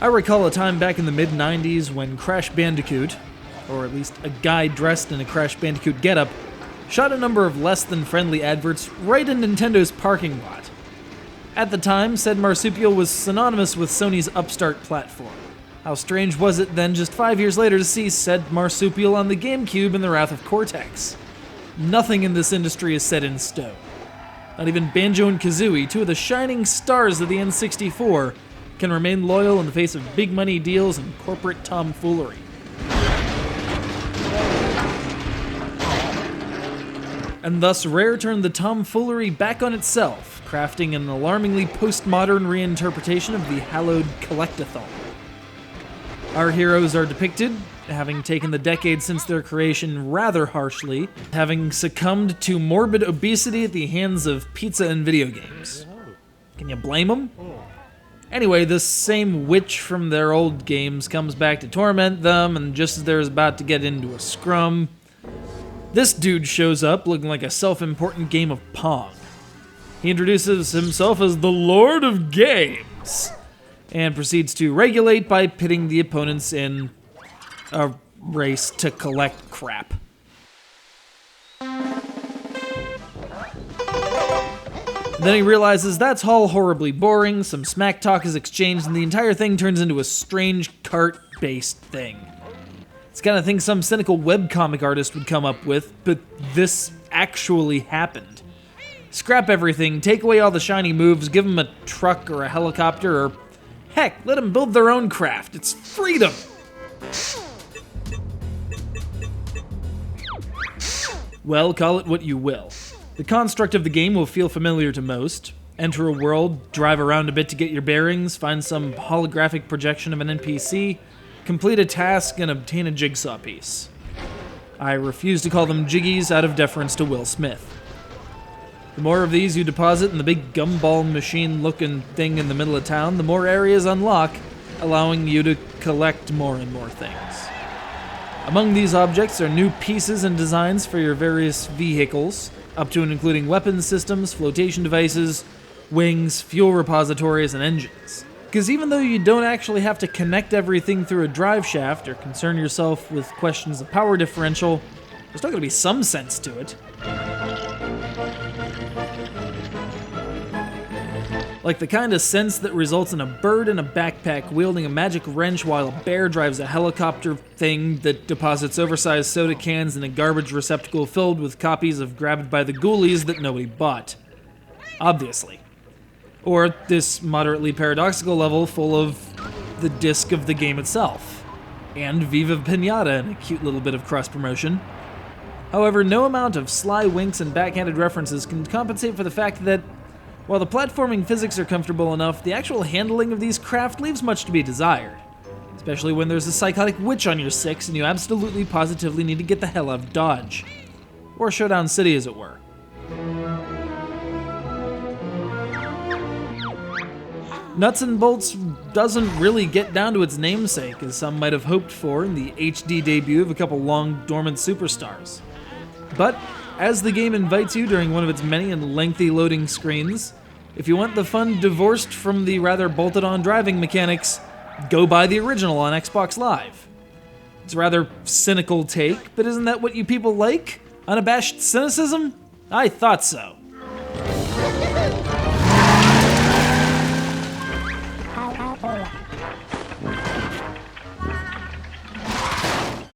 I recall a time back in the mid-90s when Crash Bandicoot, or at least a guy dressed in a Crash Bandicoot getup, shot a number of less-than-friendly adverts right in Nintendo's parking lot. At the time, said marsupial was synonymous with Sony's upstart platform. How strange was it then, just 5 years later, to see said marsupial on the GameCube in the Wrath of Cortex? Nothing in this industry is set in stone. Not even Banjo and Kazooie, two of the shining stars of the N64, can remain loyal in the face of big money deals and corporate tomfoolery. And thus Rare turned the tomfoolery back on itself, crafting an alarmingly postmodern reinterpretation of the hallowed Collectathon. Our heroes are depicted, having taken the decades since their creation rather harshly, having succumbed to morbid obesity at the hands of pizza and video games. Can you blame them? Anyway, this same witch from their old games comes back to torment them, and just as they're about to get into a scrum, this dude shows up looking like a self-important game of Pong. He introduces himself as the Lord of Games, and proceeds to regulate by pitting the opponents in a race to collect crap. Then he realizes that's all horribly boring, some smack talk is exchanged, and the entire thing turns into a strange cart-based thing. It's the kind of thing some cynical webcomic artist would come up with, but this actually happened. Scrap everything, take away all the shiny moves, give them a truck or a helicopter, or heck, let them build their own craft. It's freedom! Well, call it what you will. The construct of the game will feel familiar to most. Enter a world, drive around a bit to get your bearings, find some holographic projection of an NPC, complete a task, and obtain a jigsaw piece. I refuse to call them jiggies out of deference to Will Smith. The more of these you deposit in the big gumball machine-looking thing in the middle of town, the more areas unlock, allowing you to collect more and more things. Among these objects are new pieces and designs for your various vehicles, up to and including weapons systems, flotation devices, wings, fuel repositories, and engines. Because even though you don't actually have to connect everything through a drive shaft or concern yourself with questions of power differential, there's still going to be some sense to it. Like the kind of sense that results in a bird in a backpack wielding a magic wrench while a bear drives a helicopter thing that deposits oversized soda cans in a garbage receptacle filled with copies of Grabbed by the Ghoulies that nobody bought. Obviously. Or this moderately paradoxical level full of the disc of the game itself. And Viva Pinata and a cute little bit of cross-promotion. However, no amount of sly winks and backhanded references can compensate for the fact that while the platforming physics are comfortable enough, the actual handling of these craft leaves much to be desired. Especially when there's a psychotic witch on your six and you absolutely positively need to get the hell out of Dodge. Or Showdown City, as it were. Nuts and Bolts doesn't really get down to its namesake, as some might have hoped for in the HD debut of a couple long dormant superstars. But as the game invites you during one of its many and lengthy loading screens, if you want the fun divorced from the rather bolted-on driving mechanics, go buy the original on Xbox Live. It's a rather cynical take, but isn't that what you people like? Unabashed cynicism? I thought so.